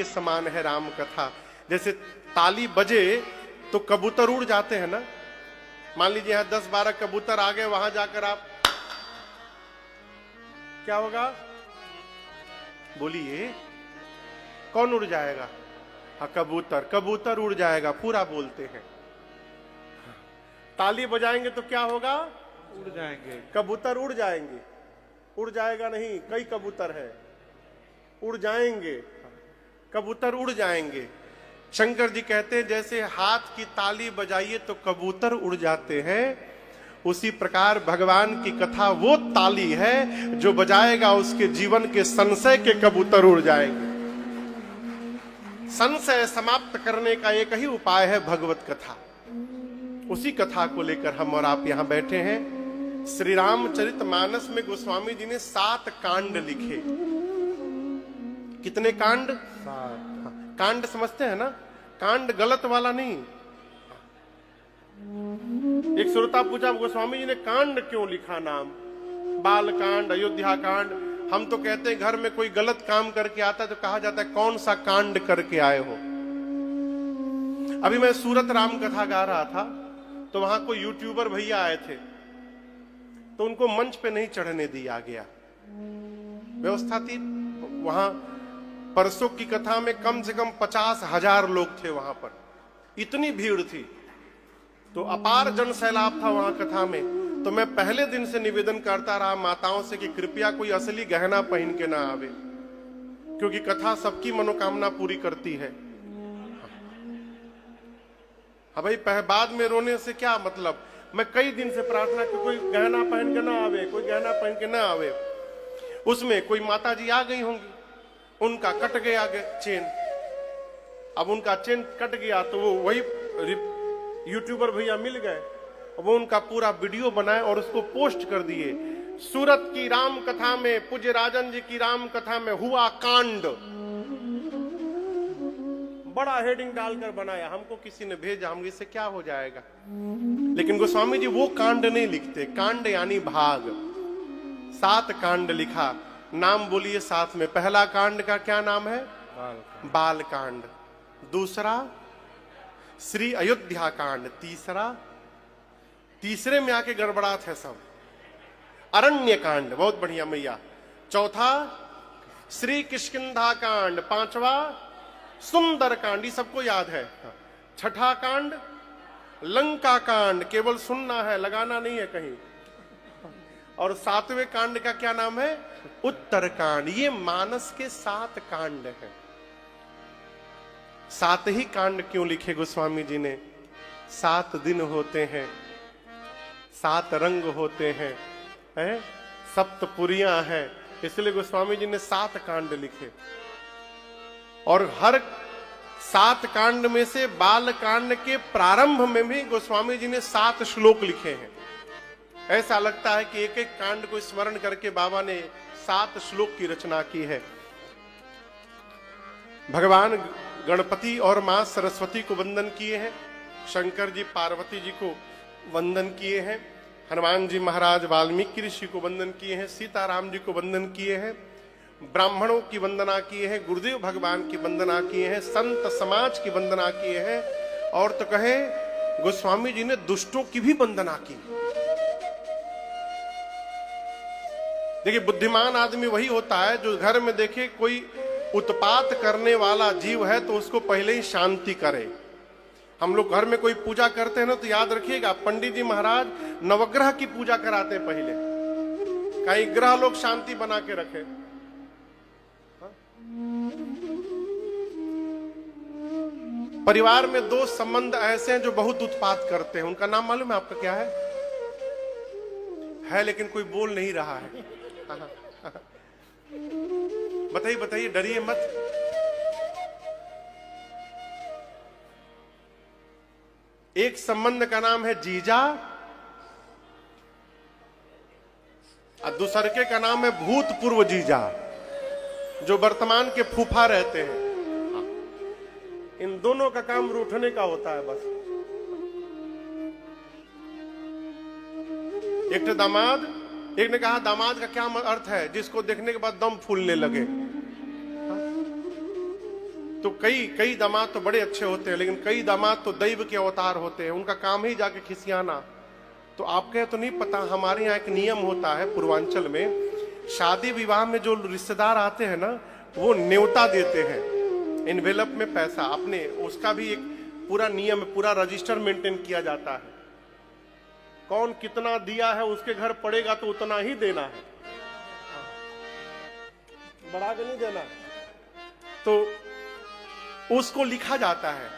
के समान है राम कथा। जैसे ताली बजे तो कबूतर उड़ जाते हैं ना। मान लीजिए यहां 10-12 कबूतर आ गए, वहां जाकर आप क्या होगा? बोलिए, कौन उड़ जाएगा? हाँ, कबूतर। कबूतर उड़ जाएगा, पूरा बोलते हैं। ताली बजाएंगे तो क्या होगा? उड़ जाएंगे। कबूतर उड़ जाएंगे। उड़ जाएगा नहीं, कई कबूतर है, उड़ जाएंगे। कबूतर उड़ जाएंगे। शंकर जी कहते हैं जैसे हाथ की ताली बजाइए तो कबूतर उड़ जाते हैं, उसी प्रकार भगवान की कथा वो ताली है जो बजाएगा उसके जीवन के संशय के कबूतर उड़ जाएंगे। संशय समाप्त करने का एक ही उपाय है भगवत कथा। उसी कथा को लेकर हम और आप यहां बैठे हैं। श्री रामचरितमानस में गोस्वामी जी ने 7 कांड लिखे। कितने कांड? 7। कांड समझते हैं ना? कांड गलत वाला नहीं। एक श्रोता पूछा गोस्वामी जी ने कांड क्यों लिखा नाम? बाल कांड, अयोध्या कांड। हम तो कहते हैं घर में कोई गलत काम करके आता है तो कहा जाता है कौन सा कांड करके आए हो। अभी मैं सूरत राम कथा गा रहा था तो वहां कोई यूट्यूबर भैया आए थे, तो उनको मंच पे नहीं चढ़ने दिया गया। व्यवस्था थी वहां। परसों की कथा में कम से कम 50,000 लोग थे वहां पर, इतनी भीड़ थी, तो अपार जन सैलाब था वहां कथा में। तो मैं पहले दिन से निवेदन करता रहा माताओं से कि कृपया कोई असली गहना पहन के ना आवे, क्योंकि कथा सबकी मनोकामना पूरी करती है। हाँ भाई, बाद में रोने से क्या मतलब। मैं कई दिन से प्रार्थना कि कोई गहना पहन के ना आवे, कोई गहना पहन के ना आवे। उसमें कोई माता जी आ गई होंगी, उनका कट गया चेन। अब उनका चेन कट गया तो वो वही यूट्यूबर भैया मिल गए, वो उनका पूरा वीडियो बनाए और उसको पोस्ट कर दिए। सूरत की राम कथा में, पूज्य राजन जी की राम कथा में हुआ कांड, बड़ा हेडिंग डालकर बनाया। हमको किसी ने भेजा, हम इससे क्या हो जाएगा। लेकिन गोस्वामी जी वो कांड नहीं लिखते। कांड यानी भाग। 7 कांड लिखा। नाम बोलिए साथ में। पहला कांड का क्या नाम है? बाल कांड। दूसरा श्री अयोध्या कांड। तीसरे में आके गड़बड़ात है सब। अरण्य कांड, बहुत बढ़िया मैया। चौथा श्री किष्किंधा कांड। 5वां सुंदर कांड, ये सबको याद है। 6ठा कांड लंका कांड, केवल सुनना है, लगाना नहीं है कहीं। और 7वें कांड का क्या नाम है? उत्तर कांड। ये मानस के 7 कांड हैं। 7 ही कांड क्यों लिखे गोस्वामी जी ने? 7 दिन होते हैं, 7 रंग होते हैं, सप्तपुरियां हैं, इसलिए गोस्वामी जी ने 7 कांड लिखे। और हर 7 कांड में से बाल कांड के प्रारंभ में भी गोस्वामी जी ने 7 श्लोक लिखे हैं। ऐसा लगता है कि एक एक कांड को स्मरण करके बाबा ने 7 श्लोक की रचना की है। भगवान गणपति और मां सरस्वती को वंदन किए हैं, शंकर जी पार्वती जी को वंदन किए हैं, हनुमान जी महाराज वाल्मीकि ऋषि को वंदन किए हैं, सीताराम जी को वंदन किए हैं, ब्राह्मणों की वंदना किए हैं, गुरुदेव भगवान की वंदना किए हैं, संत समाज की वंदना किए हैं, और तो कहे गोस्वामी जी ने दुष्टों की भी वंदना की। देखिए, बुद्धिमान आदमी वही होता है जो घर में देखे कोई उत्पात करने वाला जीव है तो उसको पहले ही शांति करे। हम लोग घर में कोई पूजा करते हैं ना, तो याद रखिएगा पंडित जी महाराज नवग्रह की पूजा कराते हैं पहले, कहीं ग्रह लोग शांति बना के रखे। परिवार में 2 संबंध ऐसे हैं जो बहुत उत्पात करते हैं, उनका नाम मालूम है आपका क्या है लेकिन कोई बोल नहीं रहा है। बताइए बताइए, डरिए मत। एक संबंध का नाम है जीजा और दूसरे का नाम है भूतपूर्व जीजा, जो वर्तमान के फूफा रहते हैं। इन दोनों का काम रूठने का होता है बस। एक तो दामाद, एक ने कहा दामाद का क्या अर्थ है? जिसको देखने के बाद दम फूलने लगे। तो कई दामाद तो बड़े अच्छे होते हैं, लेकिन कई दामाद तो दैव के अवतार होते हैं, उनका काम ही जाके खिसियाना। तो आपके तो नहीं पता, हमारे यहाँ एक नियम होता है पूर्वांचल में, शादी विवाह में जो रिश्तेदार आते हैं ना, वो न्योता देते हैं एनवेलप में पैसा अपने, उसका भी एक पूरा नियम, पूरा रजिस्टर मेंटेन किया जाता है। कौन कितना दिया है उसके घर पड़ेगा तो उतना ही देना है, बढ़ा के नहीं देना। तो उसको लिखा जाता है,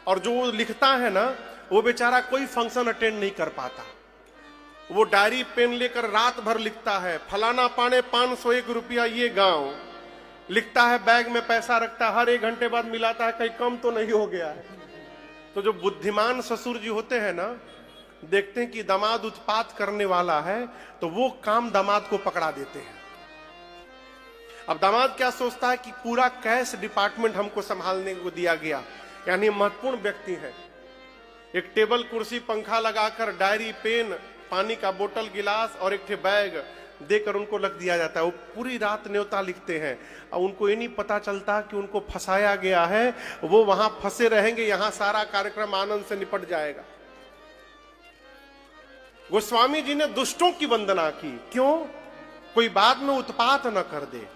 और जो वो लिखता है ना, वो बेचारा कोई फंक्शन अटेंड नहीं कर पाता। वो डायरी पेन लेकर रात भर लिखता है, फलाना पाने 501 रुपया ये गांव, लिखता है, बैग में पैसा रखता है, हर 1 घंटे बाद मिलाता है, कहीं कम तो नहीं हो गया है। तो जो बुद्धिमान ससुर जी होते हैं ना, देखते हैं कि दामाद उत्पात करने वाला है, तो वो काम दामाद को पकड़ा देते हैं। अब दामाद क्या सोचता है कि पूरा कैश डिपार्टमेंट हमको संभालने को दिया गया, यानी महत्वपूर्ण व्यक्ति है। एक टेबल कुर्सी पंखा लगाकर डायरी पेन पानी का बोतल गिलास और एक बैग देकर उनको रख दिया जाता है। वो पूरी रात न्योता लिखते हैं और उनको ये नहीं पता चलता कि उनको फंसाया गया है, वो वहां फंसे रहेंगे, यहां सारा कार्यक्रम आनंद से निपट जाएगा। गोस्वामी जी ने दुष्टों की वंदना की, क्यों? कोई बाद में उत्पात न कर दे।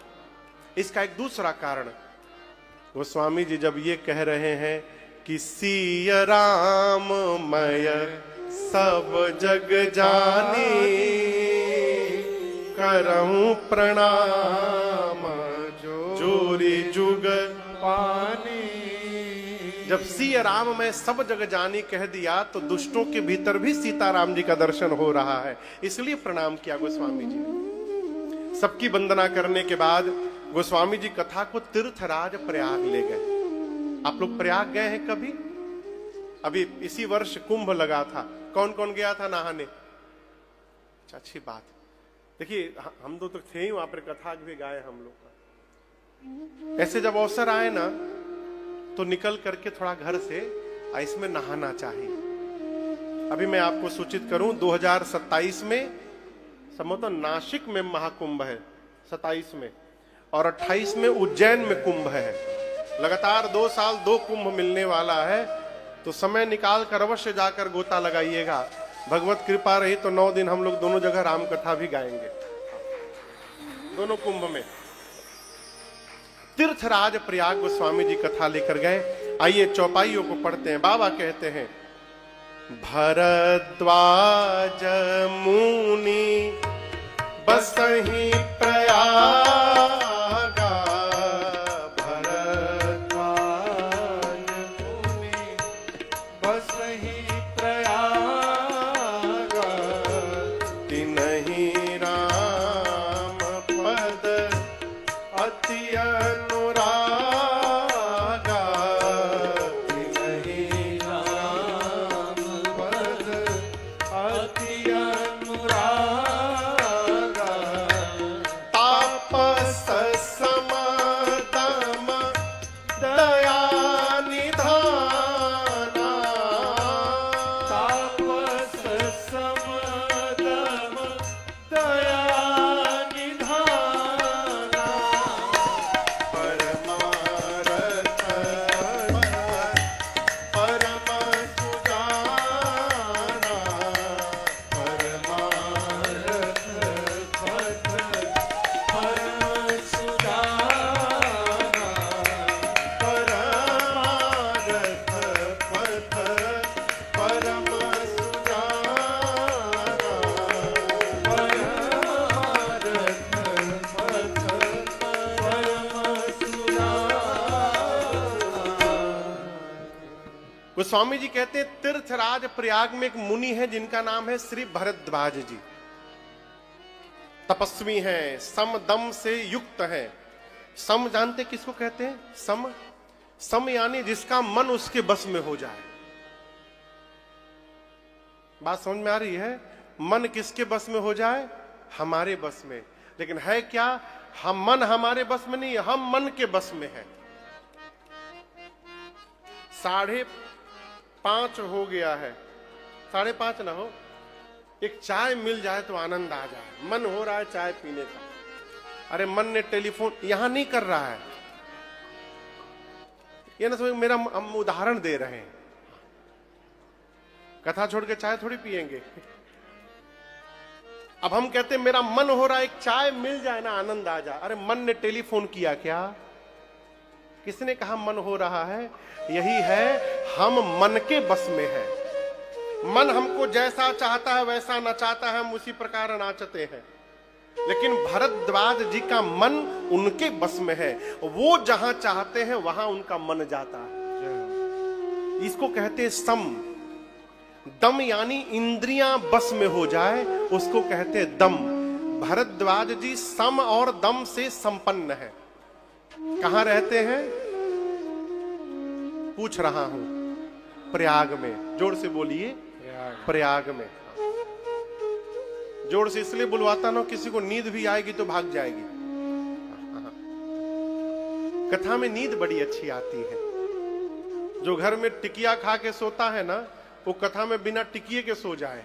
इसका एक दूसरा कारण, गोस्वामी जी जब ये कह रहे हैं कि सिय राम मय सब जग जानी, करऊं प्रणाम जोरी जुग पानी। जब सिय राम में सब जग जानी कह दिया, तो दुष्टों के भीतर भी सीताराम जी का दर्शन हो रहा है, इसलिए प्रणाम किया गोस्वामी जी ने। सबकी वंदना करने के बाद गोस्वामी जी कथा को तीर्थराज प्रयाग ले गए। आप लोग प्रयाग गए हैं कभी? अभी इसी वर्ष कुंभ लगा था, कौन कौन गया था नहाने? अच्छी बात। देखिए हम तो थे ही वहां पर, कथा भी गाए हम लोग का। ऐसे जब अवसर आए ना, तो निकल करके थोड़ा घर से इसमें नहाना चाहिए। अभी मैं आपको सूचित करूं, 2027 में संभवतः नासिक में महाकुंभ है 27 में, और 28 में उज्जैन में कुंभ है। लगातार 2 साल 2 कुंभ मिलने वाला है, तो समय निकाल कर अवश्य जाकर गोता लगाइएगा। भगवत कृपा रही तो 9 दिन हम लोग दोनों जगह राम कथा भी गाएंगे, दोनों कुंभ में। तीर्थराज प्रयाग गोस्वामी जी कथा लेकर गए। आइए चौपाइयों को पढ़ते हैं। बाबा कहते हैं, भरद्वाज मुनि बसहि प्रयागा, भरद्वाज मुनि बसहि प्रयागा, तिन्हि राम पद अति अनुरागा, तिन्हि राम पद अति अनुरागा, तापस समदम दया निधाना, तापस समदम दया निधाना, परमारथ परम सुजाना, परमारथ पथ परम सुजाना, परमारथ पथ परम सुजाना, परमारथ पथ परम सुजाना। गोस्वामी जी कहते हैं, तीर्थराज प्रयाग में एक मुनि है जिनका नाम है श्री भरद्वाज जी। तपस्वी हैं, सम दम से युक्त हैं। सम जानते किसको कहते हैं? सम, सम यानी जिसका मन उसके बस में हो जाए। बात समझ में आ रही है? मन किसके बस में हो जाए? हमारे बस में। लेकिन है क्या? हम मन हमारे बस में नहीं, हम मन के बस में है। 5:30 हो गया है, 5:30 ना हो, एक चाय मिल जाए तो आनंद आ जाए। मन हो रहा है चाय पीने का, अरे मन ने टेलीफोन यहां नहीं कर रहा है, ये ना समझ, मेरा हम उदाहरण दे रहे हैं। कथा छोड़ के चाय थोड़ी पिएंगे। अब हम कहते हैं मेरा मन हो रहा है, एक चाय मिल जाए ना, आनंद आ जाए। अरे मन ने टेलीफोन किया क्या? किसने कहा मन हो रहा है? यही है, हम मन के बस में है। मन हमको जैसा चाहता है वैसा नचाता है, हम उसी प्रकार नाचते हैं। लेकिन भरद्वाज जी का मन उनके बस में है, वो जहां चाहते हैं वहां उनका मन जाता है। इसको कहते हैं सम। दम यानी इंद्रियां बस में हो जाए, उसको कहते हैं दम। भरद्वाज जी सम और दम से संपन्न है। कहां रहते हैं? पूछ रहा हूं। प्रयाग में। जोर से बोलिए, प्रयाग में। जोर से इसलिए बुलवाता ना, किसी को नींद भी आएगी तो भाग जाएगी। कथा में नींद बड़ी अच्छी आती है। जो घर में टिकिया खा के सोता है ना, वो कथा में बिना टिकिए के सो जाए।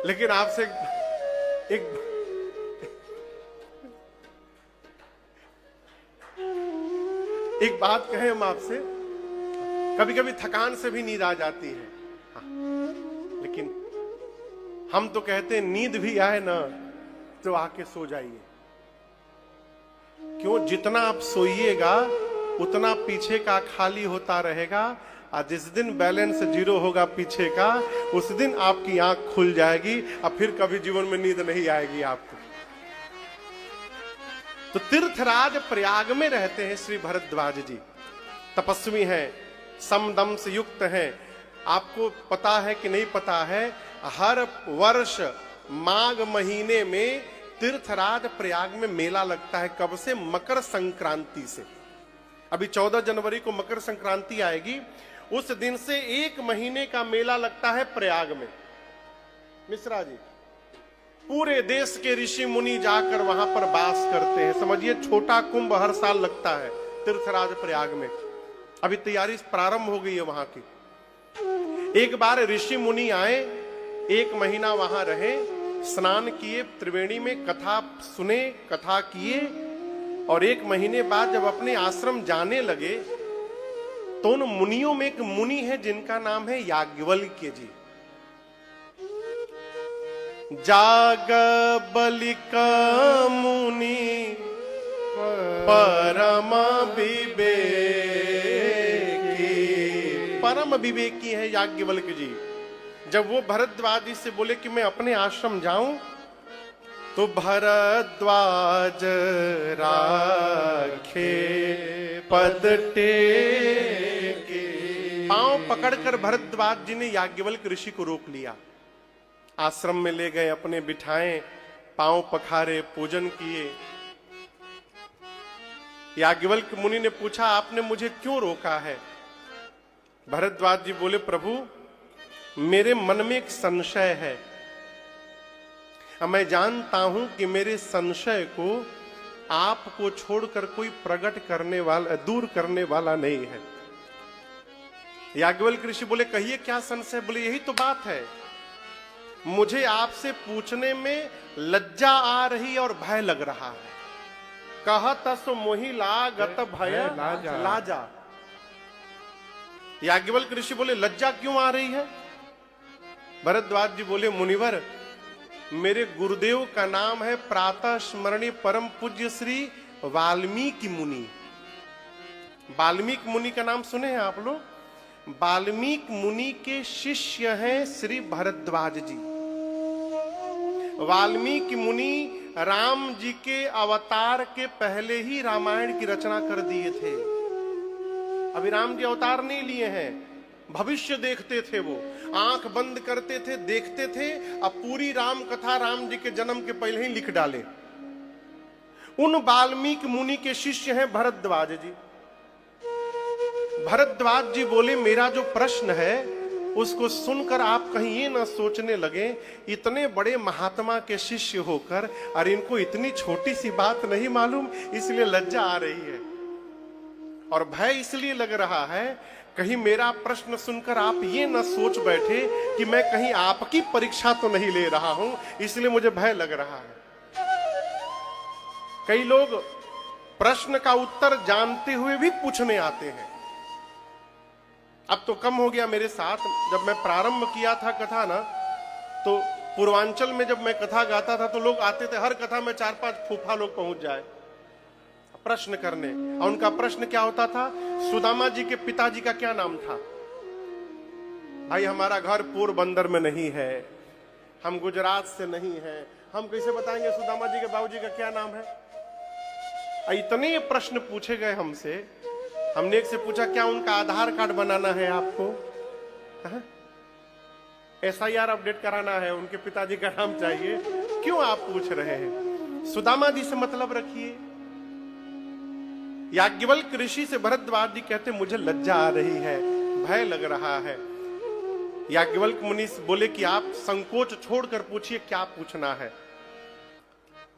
लेकिन आपसे एक बात कहें हम आपसे, कभी कभी थकान से भी नींद आ जाती है। लेकिन हम तो कहते हैं नींद भी आए ना तो आके सो जाइए। क्यों? जितना आप सोइएगा उतना पीछे का खाली होता रहेगा, और जिस दिन बैलेंस जीरो होगा पीछे का, उस दिन आपकी आंख खुल जाएगी और फिर कभी जीवन में नींद नहीं आएगी आपको। तो तीर्थराज प्रयाग में रहते हैं श्री भरद्वाज जी। तपस्वी हैं, समदम से युक्त हैं। आपको पता है कि नहीं पता है, हर वर्ष माघ महीने में तीर्थराज प्रयाग में मेला लगता है। कब से? मकर संक्रांति से। अभी 14 जनवरी को मकर संक्रांति आएगी, उस दिन से 1 महीने का मेला लगता है प्रयाग में। मिश्रा जी, पूरे देश के ऋषि मुनि जाकर वहां पर वास करते हैं। समझिए छोटा कुंभ हर साल लगता है तीर्थराज प्रयाग में। अभी तैयारी प्रारंभ हो गई है वहां की। एक बार ऋषि मुनि आए, 1 महीना वहां रहे, स्नान किए, त्रिवेणी में कथा सुने, कथा किए, और 1 महीने बाद जब अपने आश्रम जाने लगे तो उन मुनियों में एक मुनि है जिनका नाम है याज्ञवल्क्य जी। याज्ञवल्क्य मुनि परम विवेकी, परम विवेकी है याज्ञवल्क्य जी। जब वो भरद्वाज जी से बोले कि मैं अपने आश्रम जाऊं, तो भरद्वाज राखे पद टेके। पांव पकड़कर भरद्वाज जी ने याज्ञवल्क्य ऋषि को रोक लिया, आश्रम में ले गए, अपने बिठाए, पांव पखारे, पूजन किए। याज्ञवल्क्य मुनि ने पूछा, आपने मुझे क्यों रोका है? भरद्वाज जी बोले, प्रभु मेरे मन में एक संशय है, मैं जानता हूं कि मेरे संशय को आपको छोड़कर कोई प्रकट करने वाला, दूर करने वाला नहीं है। याज्ञवल्क्य ऋषि बोले, कहिए क्या संशय? बोले, यही तो बात है, मुझे आपसे पूछने में लज्जा आ रही और भय लग रहा है। कहत सो मोहि लागत भय लाजा। याज्ञवल्क्य ऋषि बोले, लज्जा क्यों आ रही है? भरद्वाज जी बोले, मुनिवर मेरे गुरुदेव का नाम है प्रातः स्मरणीय परम पूज्य श्री वाल्मीकि मुनि। वाल्मीकि मुनि का नाम सुने हैं आप लोग? वाल्मीकि मुनि के शिष्य हैं श्री भरद्वाज जी। वाल्मीकि मुनि राम जी के अवतार के पहले ही रामायण की रचना कर दिए थे। अभी राम जी अवतार नहीं लिए हैं, भविष्य देखते थे। वो आंख बंद करते थे, देखते थे, अब पूरी राम कथा राम जी के जन्म के पहले ही लिख डाले। उन वाल्मीकि मुनि के शिष्य हैं भरद्वाज जी। भरद्वाज जी बोले, मेरा जो प्रश्न है उसको सुनकर आप कहीं ये ना सोचने लगे, इतने बड़े महात्मा के शिष्य होकर और इनको इतनी छोटी सी बात नहीं मालूम, इसलिए लज्जा आ रही है और भय इसलिए लग रहा है, कहीं मेरा प्रश्न सुनकर आप ये ना सोच बैठे कि मैं कहीं आपकी परीक्षा तो नहीं ले रहा हूं, इसलिए मुझे भय लग रहा है। कई लोग प्रश्न का उत्तर जानते हुए भी पूछने आते हैं। अब तो कम हो गया मेरे साथ। जब मैं प्रारंभ किया था कथा ना, तो पूर्वांचल में जब मैं कथा गाता था तो लोग आते थे, हर कथा में 4-5 फूफा लोग पहुंच जाए प्रश्न करने। और उनका प्रश्न क्या होता था? सुदामा जी के पिताजी का क्या नाम था? भाई हमारा घर पोरबंदर में नहीं है, हम गुजरात से नहीं है, हम कैसे बताएंगे सुदामा जी के बाबूजी का क्या नाम है? इतने प्रश्न पूछे गए हमसे। हमने एक से पूछा, क्या उनका आधार कार्ड बनाना है आपको? SIR अपडेट कराना है, उनके पिताजी का नाम चाहिए? क्यों आप पूछ रहे हैं? सुदामा जी से मतलब रखिए। याज्ञवल्क्य ऋषि से भरद्वाज जी कहते, मुझे लज्जा आ रही है, भय लग रहा है। याज्ञवल्क्य मुनि बोले कि आप संकोच छोड़कर पूछिए, क्या पूछना है?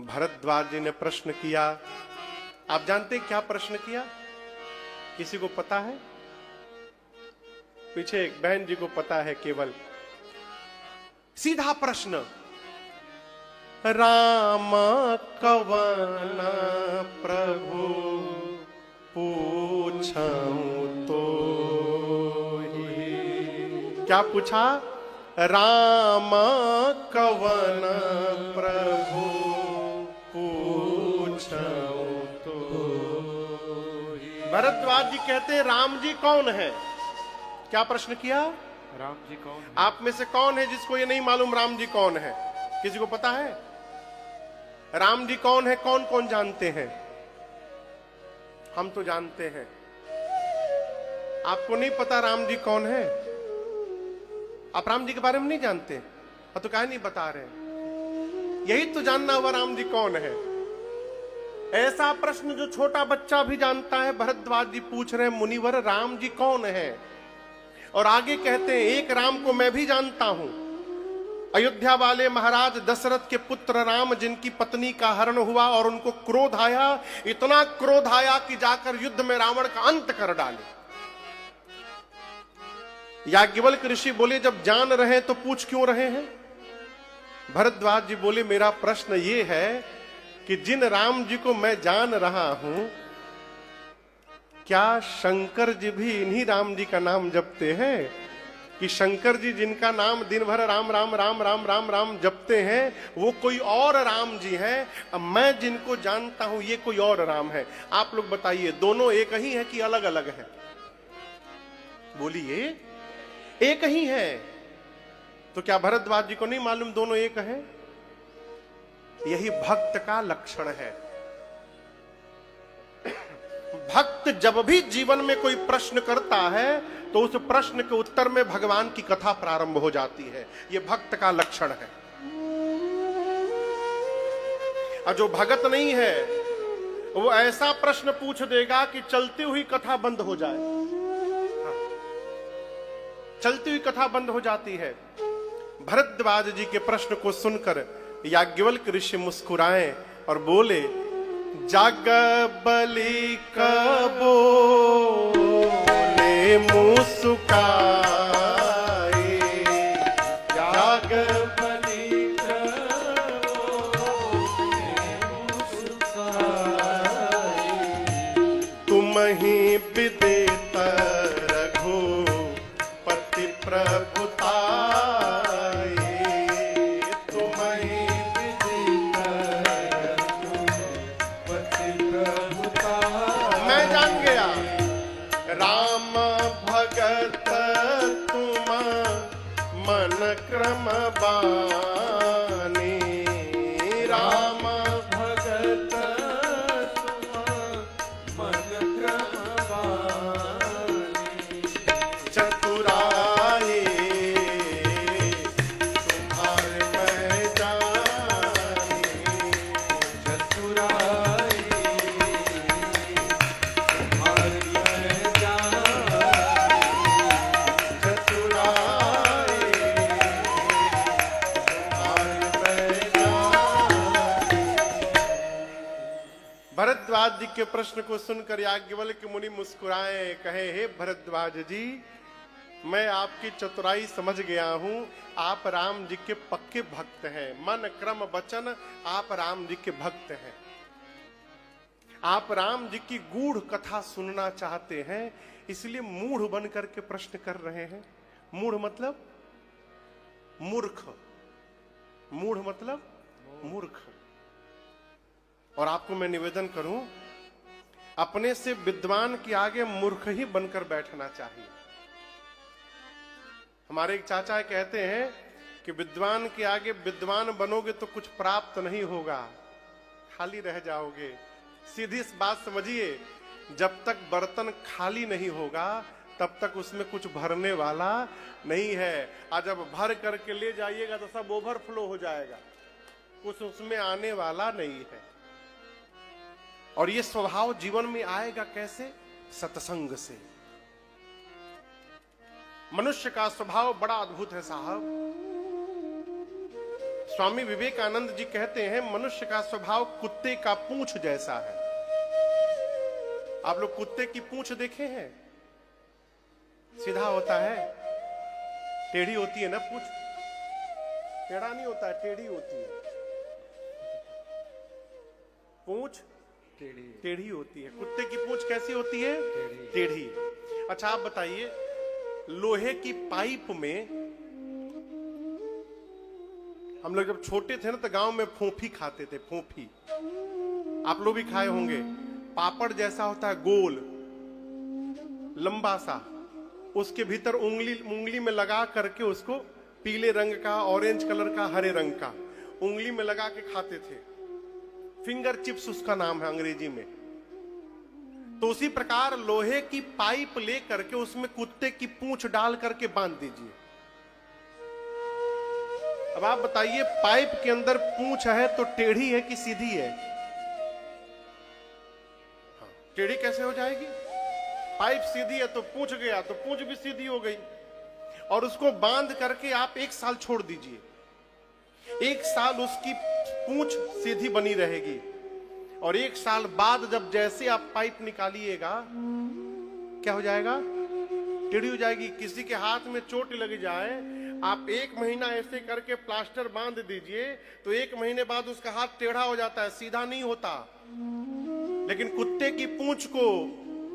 भरद्वाज जी ने प्रश्न किया। आप जानते हैं क्या प्रश्न किया? किसी को पता है? पीछे एक बहन जी को पता है केवल। सीधा प्रश्न, राम कवन प्रभु पूछऊं तो ही। क्या पूछा? राम कवन प्रभु पूछऊं तो ही। भरद्वाज जी कहते हैं, राम जी कौन है? क्या प्रश्न किया? राम जी कौन है? आप में से कौन है जिसको ये नहीं मालूम राम जी कौन है? किसी को पता है राम जी कौन है? कौन कौन जानते हैं? हम तो जानते हैं। आपको नहीं पता राम जी कौन है? आप राम जी के बारे में नहीं जानते और तो काहे नहीं बता रहे? यही तो जानना हुआ राम जी कौन है। ऐसा प्रश्न जो छोटा बच्चा भी जानता है, भरद्वाज जी पूछ रहे हैं, मुनिवर राम जी कौन है? और आगे कहते हैं, एक राम को मैं भी जानता हूं, अयोध्या वाले महाराज दशरथ के पुत्र राम, जिनकी पत्नी का हरण हुआ और उनको क्रोध आया, इतना क्रोध आया कि जाकर युद्ध में रावण का अंत कर डाले। याज्ञवल्क्य ऋषि बोले, जब जान रहे हैं तो पूछ क्यों रहे हैं? भरद्वाज जी बोले, मेरा प्रश्न ये है कि जिन राम जी को मैं जान रहा हूं, क्या शंकर जी भी इन्हीं राम जी का नाम जपते हैं? कि शंकर जी जिनका नाम दिन भर राम राम राम राम राम राम जपते हैं, वो कोई और राम जी हैं? अब मैं जिनको जानता हूं ये कोई और राम है। आप लोग बताइए, दोनों एक ही है कि अलग अलग है? बोलिए, एक ही है। तो क्या भरद्वाज जी को नहीं मालूम दोनों एक है? यही भक्त का लक्षण है। भक्त जब भी जीवन में कोई प्रश्न करता है तो उस प्रश्न के उत्तर में भगवान की कथा प्रारंभ हो जाती है। यह भक्त का लक्षण है। और जो भगत नहीं है वो ऐसा प्रश्न पूछ देगा कि चलती हुई कथा बंद हो जाए। चलती हुई कथा बंद हो जाती है। भरद्वाज जी के प्रश्न को सुनकर याज्ञवल्क्य ऋषि मुस्कुराए और बोले, जग बलि कबो ने मुस्काए, जग बलि कबो ने मुस्काए, तुम ही विदित रघुपति प्रभुताए, तुम ही मैं जान गया राम भगत तुम मन क्रम बानी, राम भगत तुम मन क्रम बानी, चतुराई तुम्हारे पहचानी, चतुराई भरद्वाज जी के प्रश्न को सुनकर याज्ञवल्क्य मुनि मुस्कुराए, कहे, हे भरद्वाज जी, मैं आपकी चतुराई समझ गया हूं। आप राम जी के पक्के भक्त हैं। मन क्रम वचन आप राम जी के भक्त हैं। आप राम जी की गूढ़ कथा सुनना चाहते हैं, इसलिए मूढ़ बन करके प्रश्न कर रहे हैं। मूढ़ मतलब मूर्ख, मूढ़ मतलब मूर्ख। और आपको मैं निवेदन करूं, अपने से विद्वान के आगे मूर्ख ही बनकर बैठना चाहिए। हमारे एक चाचा कहते हैं कि विद्वान के आगे विद्वान बनोगे तो कुछ प्राप्त नहीं होगा, खाली रह जाओगे। सीधी इस बात समझिए, जब तक बर्तन खाली नहीं होगा तब तक उसमें कुछ भरने वाला नहीं है। और जब भर करके ले जाइएगा तो सब ओवरफ्लो हो जाएगा, कुछ उसमें आने वाला नहीं है। और ये स्वभाव जीवन में आएगा कैसे? सत्संग से। मनुष्य का स्वभाव बड़ा अद्भुत है साहब। स्वामी विवेकानंद जी कहते हैं, मनुष्य का स्वभाव कुत्ते का पूंछ जैसा है। आप लोग कुत्ते की पूंछ देखे हैं? सीधा होता है, टेढ़ी होती है ना पूंछ? टेढ़ा नहीं होता है, टेढ़ी होती है पूंछ, टेढ़ी होती है। कुत्ते की पूंछ कैसी होती है? टेढ़ी। अच्छा आप बताइए, लोहे की पाइप में हम लोग जब छोटे थे ना तो गांव में फोफी खाते थे। फोफी आप लोग भी खाए होंगे। पापड़ जैसा होता है, गोल लंबा सा, उसके भीतर उंगली में लगा करके उसको पीले रंग का, ऑरेंज कलर का, हरे रंग का उंगली में लगा के खाते थे। फिंगर चिप्स उसका नाम है अंग्रेजी में। तो उसी प्रकार लोहे की पाइप ले करके उसमें कुत्ते की पूंछ डाल करके बांध दीजिए। अब आप बताइए, पाइप के अंदर पूंछ है तो टेढ़ी है कि सीधी है? हाँ, टेढ़ी कैसे हो जाएगी? पाइप सीधी है तो पूंछ गया तो पूंछ भी सीधी हो गई। और उसको बांध करके आप 1 साल छोड़ दीजिए, 1 साल उसकी पूंछ सीधी बनी रहेगी। और 1 साल बाद जब जैसे आप पाइप निकालिएगा, क्या हो जाएगा? टेढ़ी हो जाएगी। किसी के हाथ में चोट लग जाए, आप 1 महीना ऐसे करके प्लास्टर बांध दीजिए तो 1 महीने बाद उसका हाथ टेढ़ा हो जाता है, सीधा नहीं होता। लेकिन कुत्ते की पूंछ को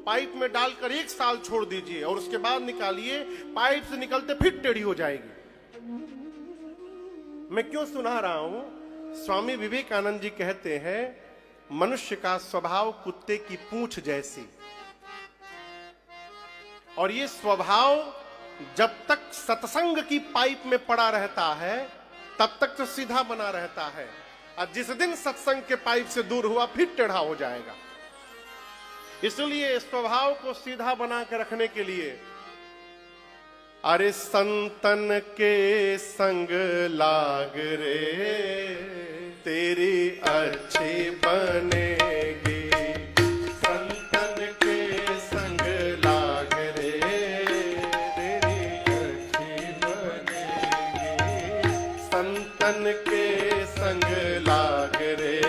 पाइप में डालकर 1 साल छोड़ दीजिए और उसके बाद निकालिए, पाइप से निकलते फिर टेढ़ी हो जाएगी। मैं क्यों सुना रहा हूं? स्वामी विवेकानंद जी कहते हैं, मनुष्य का स्वभाव कुत्ते की पूंछ जैसी। और ये स्वभाव जब तक सत्संग की पाइप में पड़ा रहता है तब तक तो सीधा बना रहता है, और जिस दिन सत्संग के पाइप से दूर हुआ फिर टेढ़ा हो जाएगा। इसलिए स्वभाव को सीधा बना के रखने के लिए, अरे संतन के संग लाग रे तेरी अच्छी बनेगी, संतन के संग लाग रे तेरी अच्छी बनेगी, संतन के संग लाग रे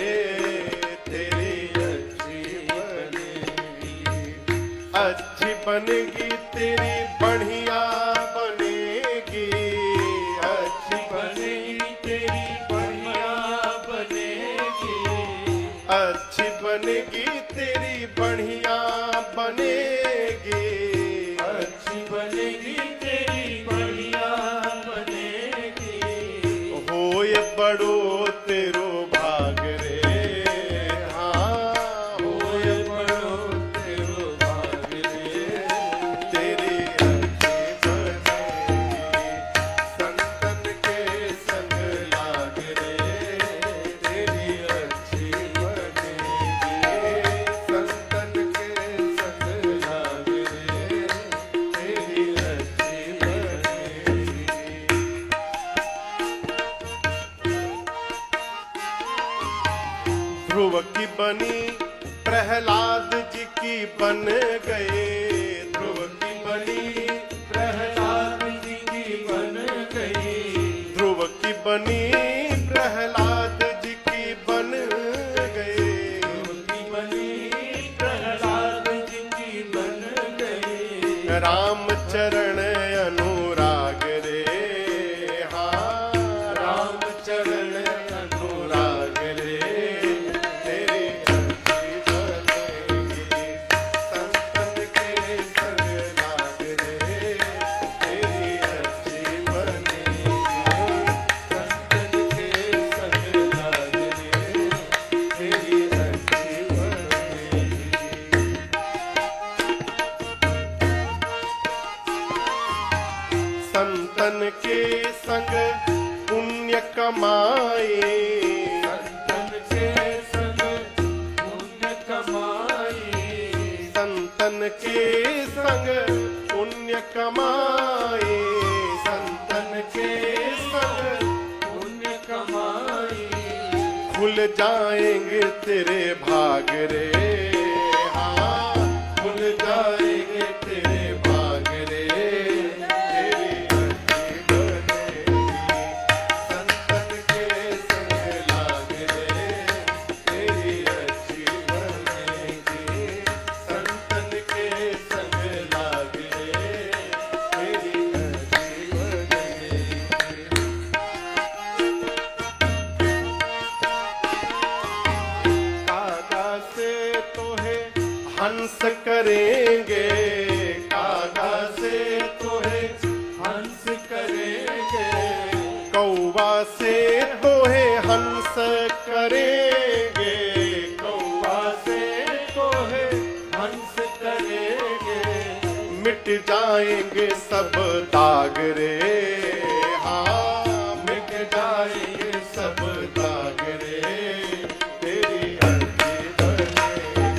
तेरी अच्छी बनेगी, अच्छी बनेगी तेरी बढ़िया बनेगी, अच्छी बनेगी तेरी बढ़िया बनेगी, अच्छी बनेगी तेरी बढ़िया बनेगी, अच्छी बनेगी तेरी बढ़िया बनेगी, होए बड़ो तेरो भाग रे, हाँ होए बड़ो तेरो भाग रे, तेरी अच्छी बनेगी, संतन के संग लाग रे तेरी अच्छी बनेगी, संतन के संग लाग रे तेरी अच्छी बनेगी। ध्रुव की बनी प्रहलाद जी की बन गए, ध्रुव की बनी प्रहलाद जी की बन गई, ध्रुव की बनी प्रहलाद जी की बन गए, ध्रुव की बनी प्रहलाद जी की बन गई, रामचरण अनुराग रे, हाँ रामचरण अनुराग रे तेरी अच्छी बनेगी, के संग पुण्य कमाए, संतन के संग पुण्य कमाए, खुल जाएंगे तेरे भाग रे, हाँ खुल जाएंगे तेरे भाग रे, तेरी अर्जी बनेगी, संतन के संग लाग रे, तेरी अर्जी बनेगी, संतन के संग लाग रे, तेरी अर्जी बनेगी। कागा से तोहे हंस करेंगे, कागा से तोहे हंस करेंगे, कौवा से तोहे हंस करेंगे, कौवा से तोहे हंस करेंगे, मिट जाएंगे सब दाग रे, हाँ मिट जाएंगे सब दाग रे, तेरी अर्जी बनेगी,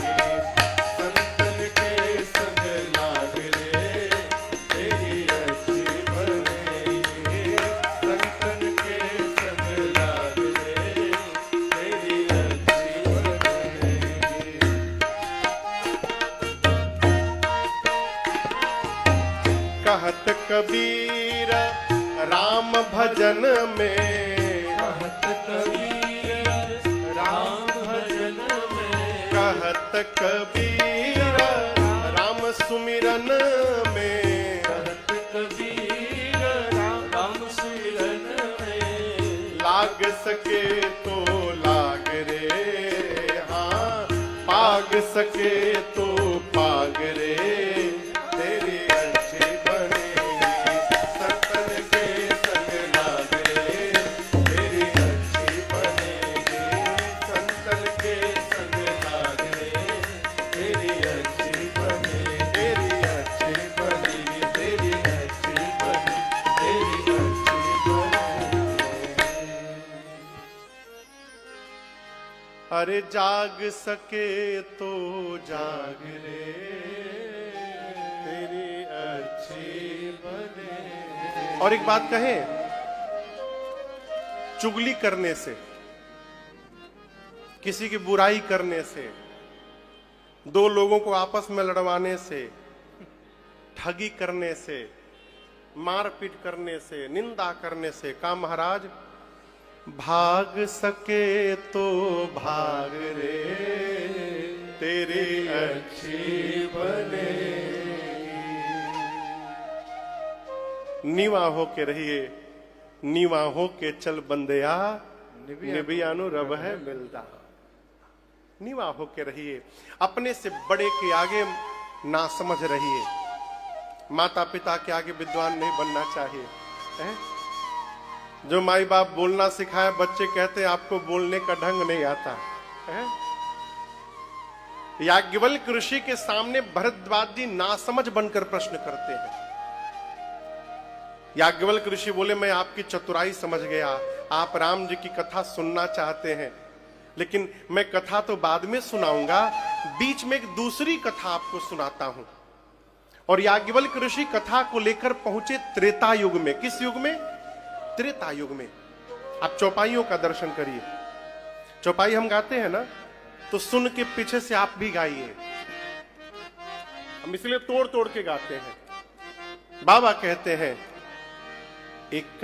संतन के संग लाग रे, तेरी अर्जी बनेगी, संतन के संग लाग रे, तेरी अर्जी बनेगी। कहत कबीर राम भजन में, कहत कबीर राम भजन में, कहत कबीर राम सुमिरन में, कहत कबीर राम सुमिरन में, लाग सके तो लाग रे, हाँ पाग सके तो पाग रे, तेरी अर्जी बनेगी, संतन के संग लाग रे, तेरी अर्जी बनेगी, संतन के संग लाग रे, तेरी अर्जी बनेगी, तेरी अर्जी बनेगी, तेरी अर्जी बनेगी, तेरी अर्जी बनेगी। अरे जाग सके तो जाग रे, तेरी अर्जी बने। और एक बात कहें, चुगली करने से, किसी की बुराई करने से, दो लोगों को आपस में लड़वाने से, ठगी करने से, मारपीट करने से, निंदा करने से, का महाराज भाग सके तो भाग रे, तेरी अच्छी बनेगी। नीवा हो के रहिए, नीवा हो के चल बंदया, निबियानु रब है मिलदा। नीवा हो के रहिए, अपने से बड़े के आगे ना समझ रहिए, माता पिता के आगे विद्वान नहीं बनना चाहिए है? जो माई बाप बोलना सिखाए, बच्चे कहते आपको बोलने का ढंग नहीं आता है? याज्ञवल्क्य ऋषि के सामने भरद्वाज जी नासमझ बनकर प्रश्न करते हैं। याज्ञवल्क्य ऋषि बोले, मैं आपकी चतुराई समझ गया, आप राम जी की कथा सुनना चाहते हैं, लेकिन मैं कथा तो बाद में सुनाऊंगा, बीच में एक दूसरी कथा आपको सुनाता हूं। और याज्ञवल्क्य ऋषि कथा को लेकर पहुंचे त्रेता युग में। किस युग में? त्रेता युग में। आप चौपाइयों का दर्शन करिए। चौपाई हम गाते हैं ना, तो सुन के पीछे से आप भी गाइए। हम इसलिए तोड़ तोड़ के गाते हैं। बाबा कहते हैं, एक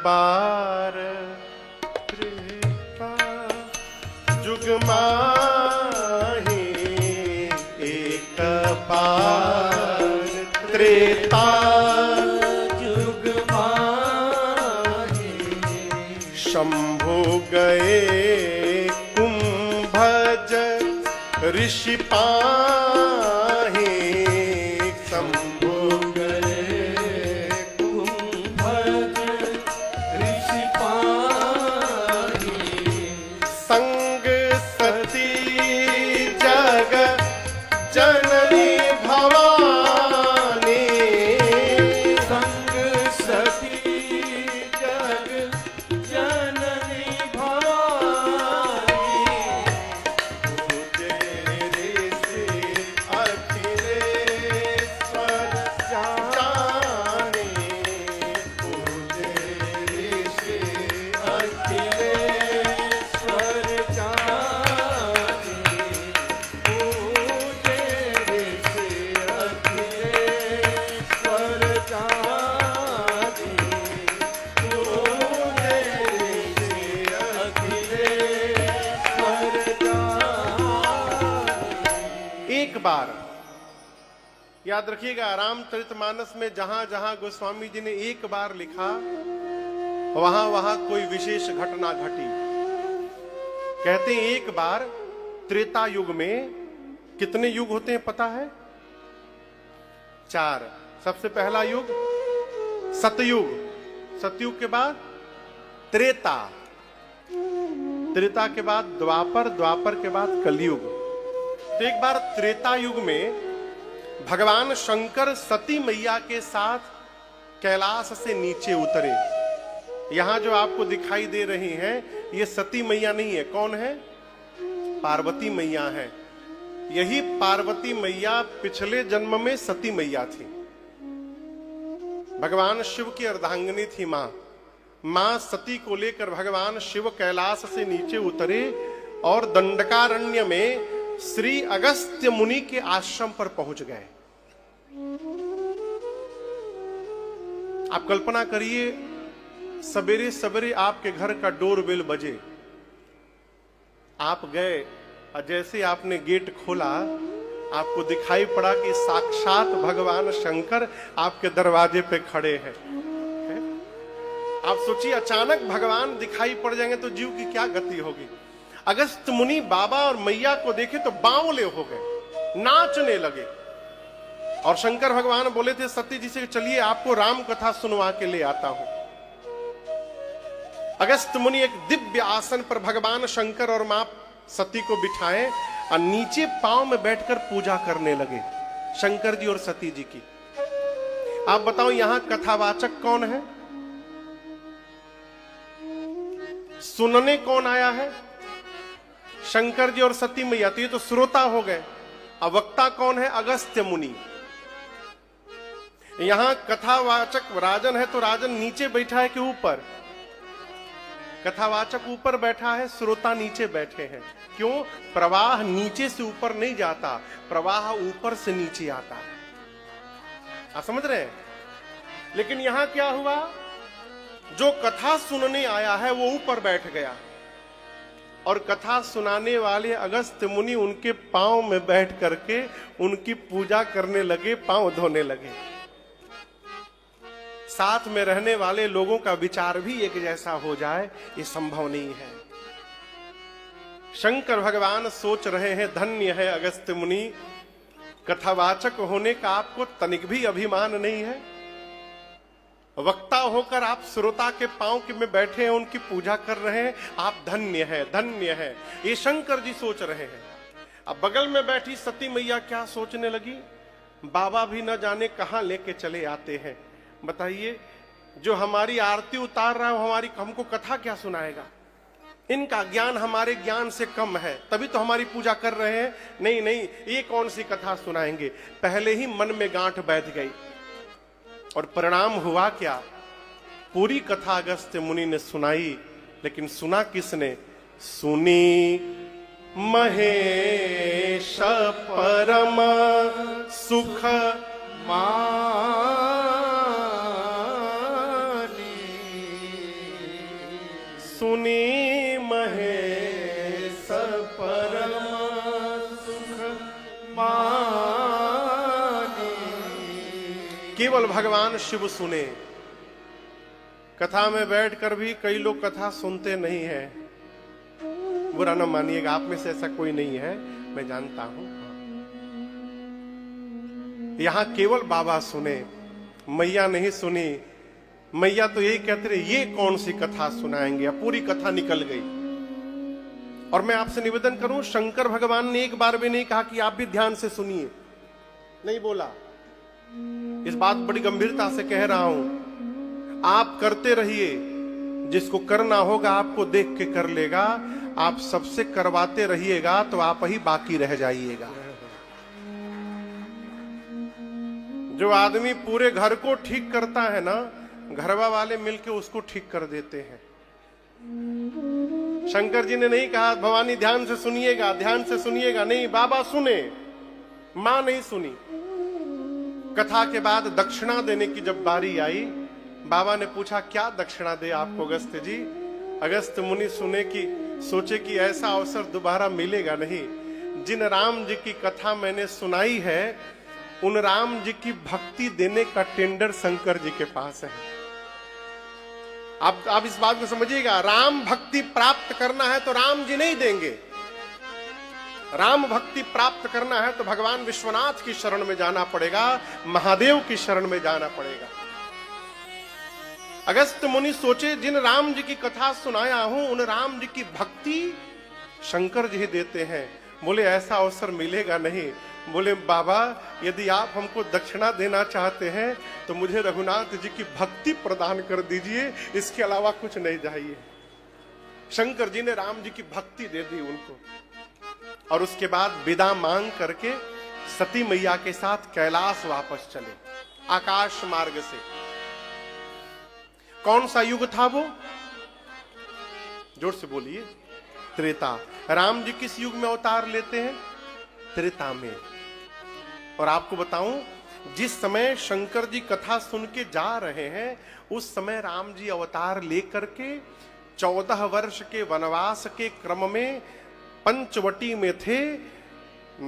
बार त्रेता जुग माही, एक बार त्रेता जुग माही, शंभु गए कुंभज ऋषि पाही, शंभु गए कुंभज ऋषि पाही, संग सती जग जननी भवानी, संग सती जग जननी भवानी, पूजे ऋषि अखिलेश एक बार। याद रखिएगा, रामचरितमानस में जहां जहां गोस्वामी जी ने एक बार लिखा, वहां वहां कोई विशेष घटना घटी। कहते हैं एक बार त्रेता युग में, कितने युग होते हैं पता है? 4। सबसे पहला युग सतयुग, सतयुग के बाद त्रेता, त्रेता के बाद द्वापर, द्वापर के बाद कलयुग। तो एक बार त्रेता युग में भगवान शंकर सती मैया के साथ कैलाश से नीचे उतरे। यहां जो आपको दिखाई दे रही हैं, ये सती मैया नहीं है। कौन है? पार्वती मैया है। यही पार्वती मैया पिछले जन्म में सती मैया थी। भगवान शिव की अर्धांगिनी थी मां सती को लेकर भगवान शिव कैलाश से नीचे उतरे और दंडकारण्य में श्री अगस्त्य मुनि के आश्रम पर पहुंच गए। आप कल्पना करिए, सवेरे सवेरे आपके घर का डोरबेल बजे, आप गए और जैसे आपने गेट खोला, आपको दिखाई पड़ा कि साक्षात भगवान शंकर आपके दरवाजे पे खड़े हैं। आप सोचिए, अचानक भगवान दिखाई पड़ जाएंगे तो जीव की क्या गति होगी। अगस्त मुनि बाबा और मैया को देखे तो बावले हो गए, नाचने लगे। और शंकर भगवान बोले थे सती जी से, चलिए आपको राम कथा सुनवा के ले आता हूं। अगस्त मुनि एक दिव्य आसन पर भगवान शंकर और मां सती को बिठाए और नीचे पांव में बैठकर पूजा करने लगे, शंकर जी और सती जी की। आप बताओ यहां कथावाचक कौन है? सुनने कौन आया है? शंकर जी और सती मैया। तो ये तो श्रोता हो गए। अब वक्ता कौन है? अगस्त्य मुनि। यहां कथावाचक राजन है, तो राजन नीचे बैठा है कि ऊपर? कथावाचक ऊपर बैठा है, श्रोता नीचे बैठे हैं। क्यों? प्रवाह नीचे से ऊपर नहीं जाता, प्रवाह ऊपर से नीचे आता है। आप समझ रहे हैं? लेकिन यहां क्या हुआ? जो कथा सुनने आया है वो ऊपर बैठ गया और कथा सुनाने वाले अगस्त्य मुनि उनके पांव में बैठ करके उनकी पूजा करने लगे, पांव धोने लगे। साथ में रहने वाले लोगों का विचार भी एक जैसा हो जाए, ये संभव नहीं है। शंकर भगवान सोच रहे हैं, धन्य है अगस्त्य मुनि, कथावाचक होने का आपको तनिक भी अभिमान नहीं है। वक्ता होकर आप श्रोता के पांव में बैठे हैं, उनकी पूजा कर रहे हैं, आप धन्य है, धन्य है। ये शंकर जी सोच रहे हैं। अब बगल में बैठी सती मैया क्या सोचने लगी? बाबा भी न जाने कहां लेके चले आते हैं। बताइए, जो हमारी आरती उतार रहा है वो हमको कथा क्या सुनाएगा? इनका ज्ञान हमारे ज्ञान से कम है, तभी तो हमारी पूजा कर रहे हैं। नहीं नहीं, ये कौन सी कथा सुनाएंगे? पहले ही मन में गांठ बैठ गई और परिणाम हुआ क्या? पूरी कथा अगस्त्य मुनि ने सुनाई, लेकिन सुना किसने? सुनी महेश परम सुख मानी, सुनी महेश परम सुख मानी। केवल भगवान शिव सुने। कथा में बैठकर भी कई लोग कथा सुनते नहीं है। बुरा न मानिएगा, आप में से ऐसा कोई नहीं है, मैं जानता हूं। यहां केवल बाबा सुने, मैया नहीं सुनी। मैया तो यही कहते रहे, ये कौन सी कथा सुनाएंगे? पूरी कथा निकल गई। और मैं आपसे निवेदन करूं, शंकर भगवान ने एक बार भी नहीं कहा कि आप भी ध्यान से सुनिए, नहीं बोला। इस बात बड़ी गंभीरता से कह रहा हूं। आप करते रहिए, जिसको करना होगा आपको देख के कर लेगा। आप सबसे करवाते रहिएगा तो आप ही बाकी रह जाइएगा। जो आदमी पूरे घर को ठीक करता है ना, घरवा वाले मिलके उसको ठीक कर देते हैं। शंकर जी ने नहीं कहा भवानी ध्यान से सुनिएगा, ध्यान से सुनिएगा, नहीं, बाबा सुने, मां नहीं सुनी। कथा के बाद दक्षिणा देने की जब बारी आई, बाबा ने पूछा क्या दक्षिणा दे आपको अगस्त्य जी? अगस्त्य मुनि सुने कि सोचे कि ऐसा अवसर दोबारा मिलेगा नहीं, जिन राम जी की कथा मैंने सुनाई है, उन राम जी की भक्ति देने का टेंडर शंकर जी के पास है। आप इस बात को समझिएगा, राम भक्ति प्राप्त करना है तो राम जी नहीं देंगे। राम भक्ति प्राप्त करना है तो भगवान विश्वनाथ की शरण में जाना पड़ेगा, महादेव की शरण में जाना पड़ेगा। अगस्त मुनि सोचे, जिन राम जी की कथा सुनाया हूं उन राम जी की भक्ति शंकर जी देते हैं। बोले ऐसा अवसर मिलेगा नहीं। बोले बाबा, यदि आप हमको दक्षिणा देना चाहते हैं तो मुझे रघुनाथ जी की भक्ति प्रदान कर दीजिए, इसके अलावा कुछ नहीं चाहिए। शंकर जी ने राम जी की भक्ति दे दी उनको, और उसके बाद विदा मांग करके सती मैया के साथ कैलाश वापस चले, आकाश मार्ग से। कौन सा युग था वो? जोर से बोलिए। त्रेता। राम जी किस युग में अवतार लेते हैं? त्रेता में। और आपको बताऊं, जिस समय शंकर जी कथा सुन के जा रहे हैं, उस समय राम जी अवतार लेकर के 14 वर्ष के वनवास के क्रम में पंचवटी में थे।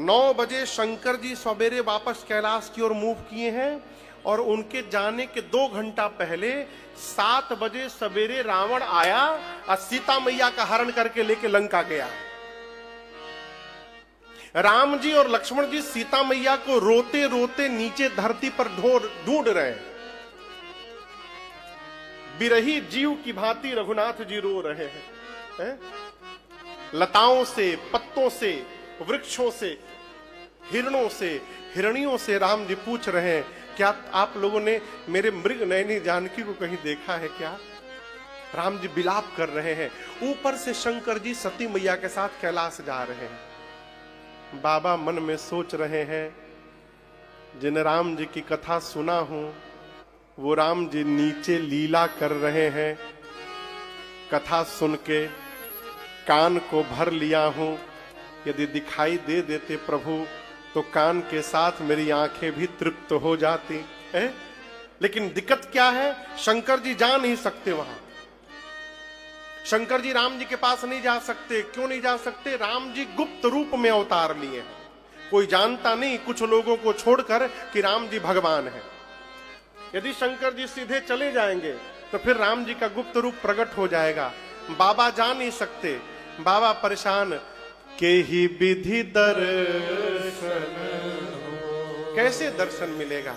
9 बजे शंकर जी सवेरे वापस कैलाश की ओर मूव किए हैं, और उनके जाने के 2 घंटा पहले 7 बजे सवेरे रावण आया और सीता मैया का हरण करके लेके लंका गया। राम जी और लक्ष्मण जी सीता मैया को रोते रोते नीचे धरती पर ढूंढ रहे हैं। बिरही जीव की भांति रघुनाथ जी रो रहे हैं। लताओं से, पत्तों से, वृक्षों से, हिरणों से, हिरणियों से राम जी पूछ रहे हैं, क्या आप लोगों ने मेरे मृग नयनी जानकी को कहीं देखा है क्या? राम जी विलाप कर रहे हैं। ऊपर से शंकर जी सती मैया के साथ कैलाश जा रहे हैं। बाबा मन में सोच रहे हैं, जिन राम जी की कथा सुना हूं वो राम जी नीचे लीला कर रहे हैं। कथा सुन के कान को भर लिया हूं, यदि दिखाई दे देते प्रभु तो कान के साथ मेरी आंखें भी तृप्त हो जाती है। लेकिन दिक्कत क्या है? शंकर जी जा नहीं सकते वहां। शंकर जी राम जी के पास नहीं जा सकते। क्यों नहीं जा सकते? राम जी गुप्त रूप में अवतार लिए हैं, कोई जानता नहीं, कुछ लोगों को छोड़कर, कि राम जी भगवान हैं। यदि शंकर जी सीधे चले जाएंगे तो फिर राम जी का गुप्त रूप प्रकट हो जाएगा। बाबा जा नहीं सकते। बाबा परेशान, के ही विधि दर्शन हो। कैसे दर्शन मिलेगा?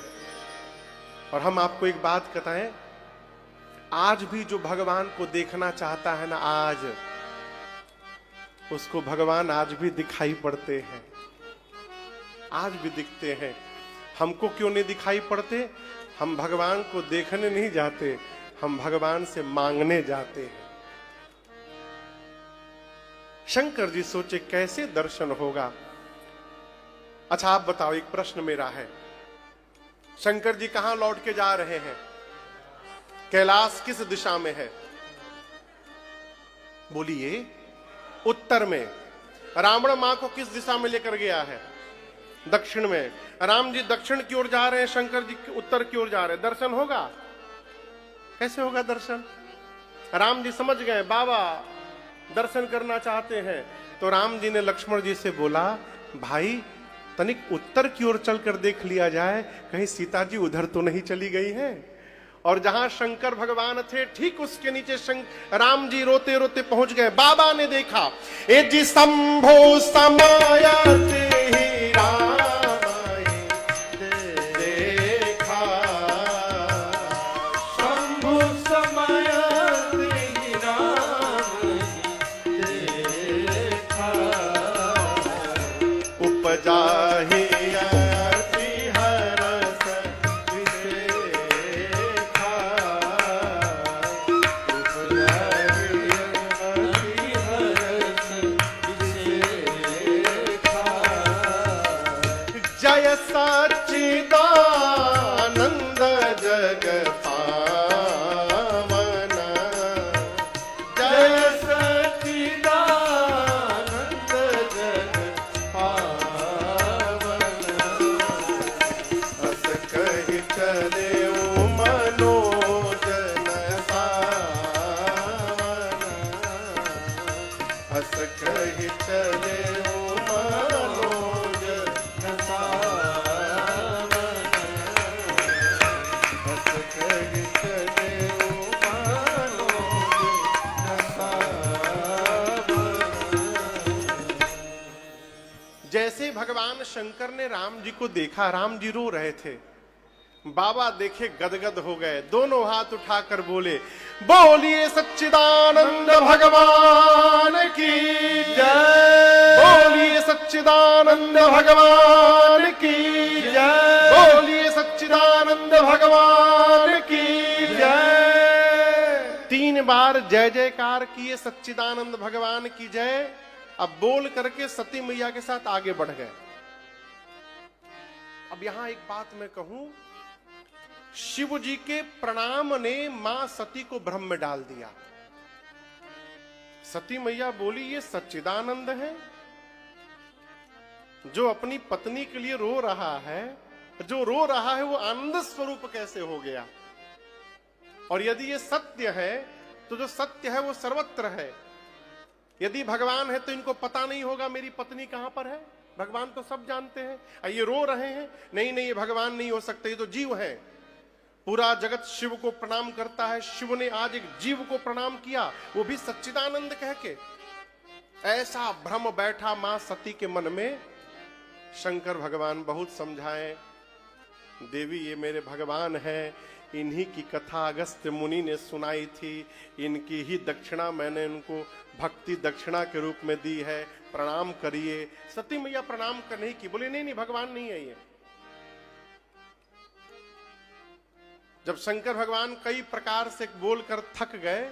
और हम आपको एक बात बताएं, आज भी जो भगवान को देखना चाहता है ना, आज उसको भगवान आज भी दिखाई पड़ते हैं, आज भी दिखते हैं। हमको क्यों नहीं दिखाई पड़ते? हम भगवान को देखने नहीं जाते, हम भगवान से मांगने जाते हैं। शंकर जी सोचे कैसे दर्शन होगा। अच्छा आप बताओ, एक प्रश्न मेरा है, शंकर जी कहां लौट के जा रहे हैं? कैलाश किस दिशा में है? बोलिए। उत्तर में। रावण मां को किस दिशा में लेकर गया है? दक्षिण में। राम जी दक्षिण की ओर जा रहे हैं, शंकर जी उत्तर की ओर जा रहे हैं। दर्शन होगा? कैसे होगा दर्शन? राम जी समझ गए, बाबा दर्शन करना चाहते हैं। तो राम जी ने लक्ष्मण जी से बोला, भाई तनिक उत्तर की ओर चलकर देख लिया जाए, कहीं सीता जी उधर तो नहीं चली गई हैं। और जहां शंकर भगवान थे ठीक उसके नीचे राम जी रोते रोते पहुंच गए। बाबा ने देखा, ए जी शंभो समायाते ही राम देखा, शंभो समायाते ही राम देखा, उपजा ही हस कहि चले ओ भगवान शंकर ने राम जी को देखा, राम जी रो रहे थे। बाबा देखे गदगद हो गए, दोनों हाथ उठाकर बोले, बोलिए सच्चिदानंद भगवान की जय, बोलिए सच्चिदानंद भगवान की जय, बोलिए सच्चिदानंद भगवान की जय। 3 बार जय जयकार किए, सच्चिदानंद भगवान की जय। अब बोल करके सती मैया के साथ आगे बढ़ गए। अब यहां एक बात मैं कहूं, शिव जी के प्रणाम ने मां सती को भ्रम में डाल दिया। सती मैया बोली, ये सच्चिदानंद है जो अपनी पत्नी के लिए रो रहा है, जो रो रहा है वो आनंद स्वरूप कैसे हो गया? और यदि ये सत्य है तो जो सत्य है वो सर्वत्र है। यदि भगवान है तो इनको पता नहीं होगा मेरी पत्नी कहां पर है? भगवान तो सब जानते हैं। ये रो रहे हैं, नहीं नहीं ये भगवान नहीं हो सकते, ये तो जीव है। पूरा जगत शिव को प्रणाम करता है, शिव ने आज एक जीव को प्रणाम किया, वो भी सच्चिदानंद कह के। ऐसा भ्रम बैठा मां सती के मन में। शंकर भगवान बहुत समझाए, देवी ये मेरे भगवान हैं, इन्हीं की कथा अगस्त्य मुनि ने सुनाई थी, इनकी ही दक्षिणा मैंने उनको भक्ति दक्षिणा के रूप में दी है, प्रणाम करिए। सती मैया प्रणाम करने की बोले, नहीं नहीं भगवान नहीं है ये। जब शंकर भगवान कई प्रकार से बोलकर थक गए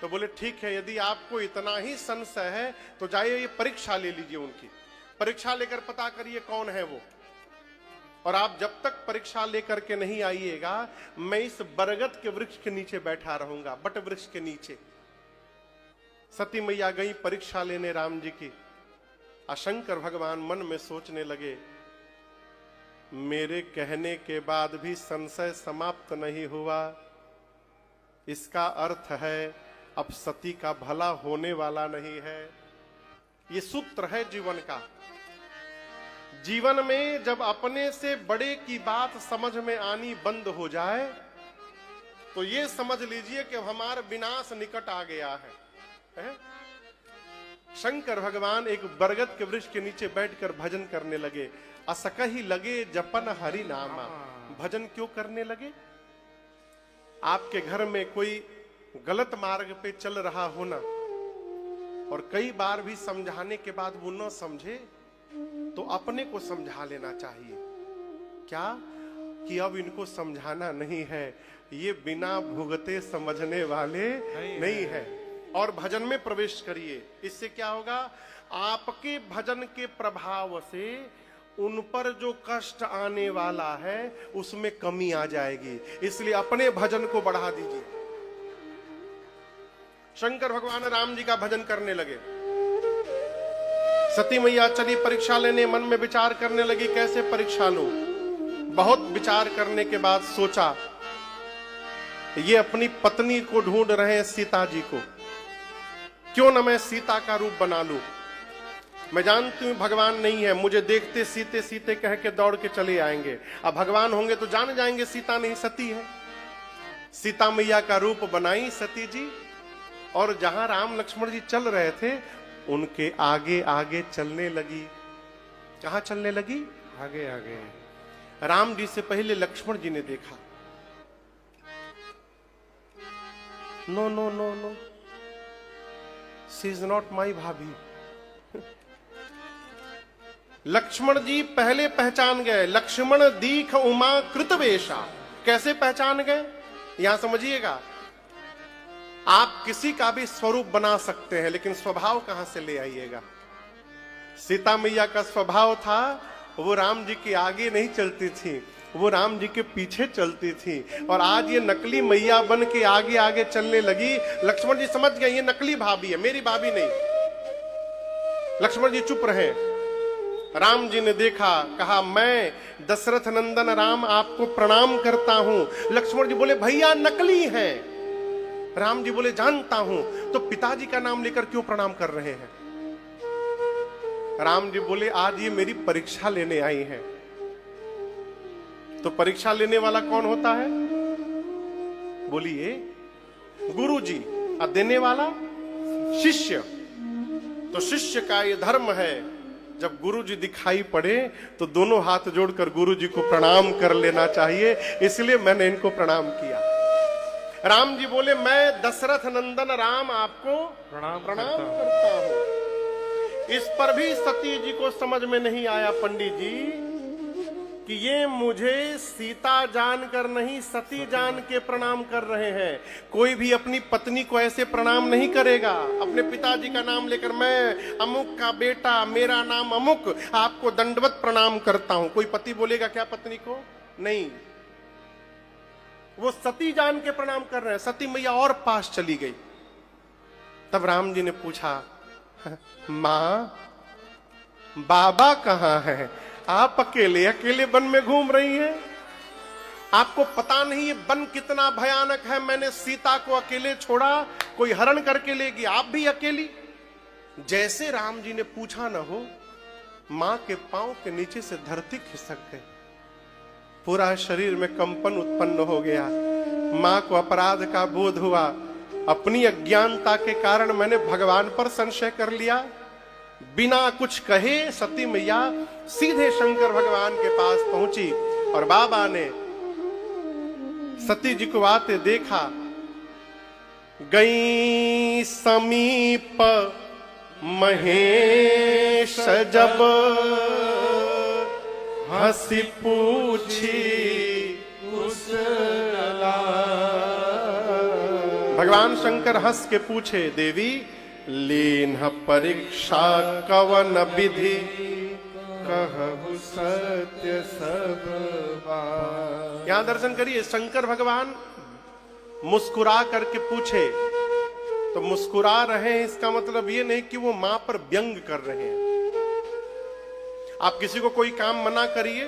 तो बोले, ठीक है यदि आपको इतना ही संशय है तो जाइए ये परीक्षा ले लीजिए, उनकी परीक्षा लेकर पता करिए कौन है वो। और आप जब तक परीक्षा लेकर के नहीं आइएगा, मैं इस बरगद के वृक्ष के नीचे बैठा रहूंगा, बट वृक्ष के नीचे। सती मैया गई परीक्षा लेने राम जी की। शंकर भगवान मन में सोचने लगे, मेरे कहने के बाद भी संशय समाप्त नहीं हुआ, इसका अर्थ है अब सती का भला होने वाला नहीं है। ये सूत्र है जीवन का। जीवन में जब अपने से बड़े की बात समझ में आनी बंद हो जाए तो ये समझ लीजिए कि हमारा विनाश निकट आ गया है? शंकर भगवान एक बरगद के वृक्ष के नीचे बैठकर भजन करने लगे। असकही लगे जपन हरि नामा। भजन क्यों करने लगे? आपके घर में कोई गलत मार्ग पे चल रहा हो ना, और कई बार भी समझाने के बाद वो न समझे, तो अपने को समझा लेना चाहिए। क्या कि अब इनको समझाना नहीं है, ये बिना भुगते समझने वाले नहीं है। और भजन में प्रवेश करिए। इससे क्या होगा? आपके भजन के प्रभाव से उन पर जो कष्ट आने वाला है उसमें कमी आ जाएगी। इसलिए अपने भजन को बढ़ा दीजिए। शंकर भगवान राम जी का भजन करने लगे। सती मैया चली परीक्षा लेने, मन में विचार करने लगी कैसे परीक्षा लूं। बहुत विचार करने के बाद सोचा, ये अपनी पत्नी को ढूंढ रहे हैं, सीता जी को, क्यों न मैं सीता का रूप बना लूं। मैं जानती हूं भगवान नहीं है, मुझे देखते सीते सीते कह के दौड़ के चले आएंगे। अब भगवान होंगे तो जान जाएंगे सीता नहीं सती है। सीता मैया का रूप बनाई सती जी, और जहां राम लक्ष्मण जी चल रहे थे उनके आगे आगे चलने लगी। कहां चलने लगी? आगे आगे। राम जी से पहले लक्ष्मण जी ने देखा, no no no no, she is not my bhabhi. Lakshman जी पहले पहचान गए, लक्ष्मण दीख उमा कृतवेशा। कैसे पहचान गए? यहां समझिएगा, आप किसी का भी स्वरूप बना सकते हैं, लेकिन स्वभाव कहां से ले आइएगा। सीता मैया का स्वभाव था, वो राम जी के आगे नहीं चलती थी, वो राम जी के पीछे चलती थी। और आज ये नकली मैया बन के आगे आगे चलने लगी। लक्ष्मण जी समझ गए ये नकली भाभी है, मेरी भाभी नहीं। लक्ष्मण जी चुप रहे। राम जी ने देखा, कहा मैं दशरथ नंदन राम आपको प्रणाम करता हूं। लक्ष्मण जी बोले भैया नकली हैं। राम जी बोले जानता हूं, तो पिताजी का नाम लेकर क्यों प्रणाम कर रहे हैं? राम जी बोले आज ये मेरी परीक्षा लेने आई हैं। तो परीक्षा लेने वाला कौन होता है? बोलिए गुरु जी, और देने वाला शिष्य। तो शिष्य का ये धर्म है जब गुरु जी दिखाई पड़े तो दोनों हाथ जोड़कर गुरु जी को प्रणाम कर लेना चाहिए, इसलिए मैंने इनको प्रणाम किया। राम जी बोले, मैं दशरथ नंदन राम आपको प्रणाम करता हूं। इस पर भी सती जी को समझ में नहीं आया पंडित जी कि ये मुझे सीता जानकर नहीं सती जान के प्रणाम कर रहे हैं। कोई भी अपनी पत्नी को ऐसे प्रणाम नहीं करेगा। अपने पिताजी का नाम लेकर, मैं अमुक का बेटा, मेरा नाम अमुक, आपको दंडवत प्रणाम करता हूं। कोई पति बोलेगा क्या पत्नी को? नहीं, वो सती जान के प्रणाम कर रहे हैं। सती मैया और पास चली गई। तब राम जी ने पूछा, मां बाबा कहां है? आप अकेले वन में घूम रही हैं। आपको पता नहीं ये वन कितना भयानक है। मैंने सीता को अकेले छोड़ा, कोई हरण करके लेगी, आप भी अकेली। जैसे राम जी ने पूछा न हो, मां के पांव के नीचे से धरती खिसक गई। पूरा शरीर में कंपन उत्पन्न हो गया। मां को अपराध का बोध हुआ। अपनी अज्ञानता के कारण मैंने भगवान पर संशय कर लिया। बिना कुछ कहे सती मैया सीधे शंकर भगवान के पास पहुंची और बाबा ने सती जी को आते देखा। गई समीप महेश जब, हंसी पूछी कुशला। भगवान शंकर हंस के पूछे, देवी लीन्ह परीक्षा कवन विधि, कहु सत्य सब बात। यहां दर्शन करिए, शंकर भगवान मुस्कुरा करके पूछे। तो मुस्कुरा रहे हैं इसका मतलब ये नहीं कि वो मां पर व्यंग कर रहे हैं। आप किसी को कोई काम मना करिए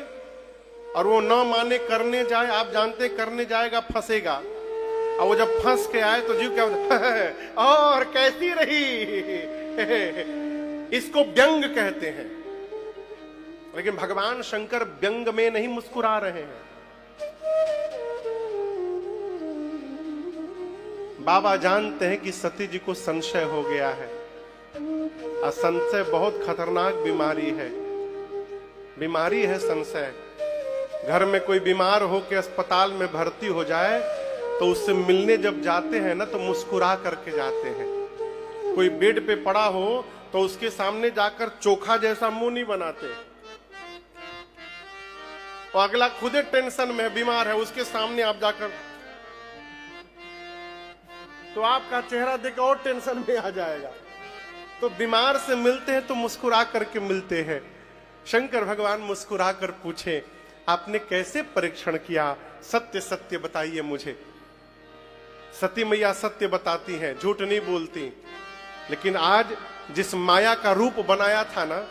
और वो न माने करने जाए, आप जानते करने जाएगा फंसेगा, और वो जब फंस के आए तो जीव क्या होता है, और कैसी रही। इसको व्यंग कहते हैं। लेकिन भगवान शंकर व्यंग में नहीं मुस्कुरा रहे हैं। बाबा जानते हैं कि सती जी को संशय हो गया है। और संशय बहुत खतरनाक बीमारी है। बीमारी है संशय। घर में कोई बीमार होकर अस्पताल में भर्ती हो जाए तो उससे मिलने जब जाते हैं ना तो मुस्कुरा करके जाते हैं। कोई बेड पे पड़ा हो तो उसके सामने जाकर चोखा जैसा मुंह नहीं बनाते। और अगला खुदे टेंशन में बीमार है, उसके सामने आप जाकर तो आपका चेहरा देख और टेंशन में आ जाएगा। तो बीमार से मिलते हैं तो मुस्कुरा करके मिलते हैं। शंकर भगवान मुस्कुरा कर पूछे, आपने कैसे परीक्षण किया? सत्य सत्य बताइए मुझे। सती मैया सत्य बताती हैं, झूठ नहीं बोलती। लेकिन आज जिस माया का रूप बनाया था ना,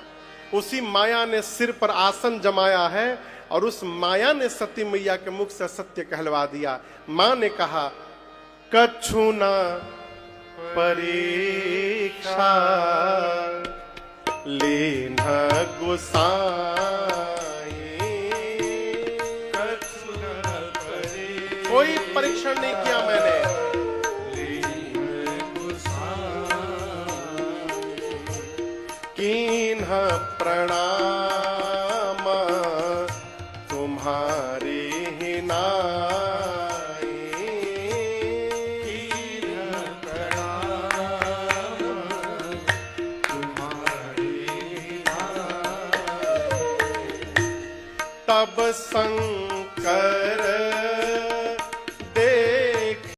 उसी माया ने सिर पर आसन जमाया है और उस माया ने सती मैया के मुख से सत्य कहलवा दिया। मां ने कहा, कछु न परीक्षा लेना गोसाई। कोई परीक्षण नहीं किया मैंने। कीन्ह प्रणाम तुम्हारी ही नाई। कीन्ह प्रणाम तुम्हारी ही नाई। तब शंकर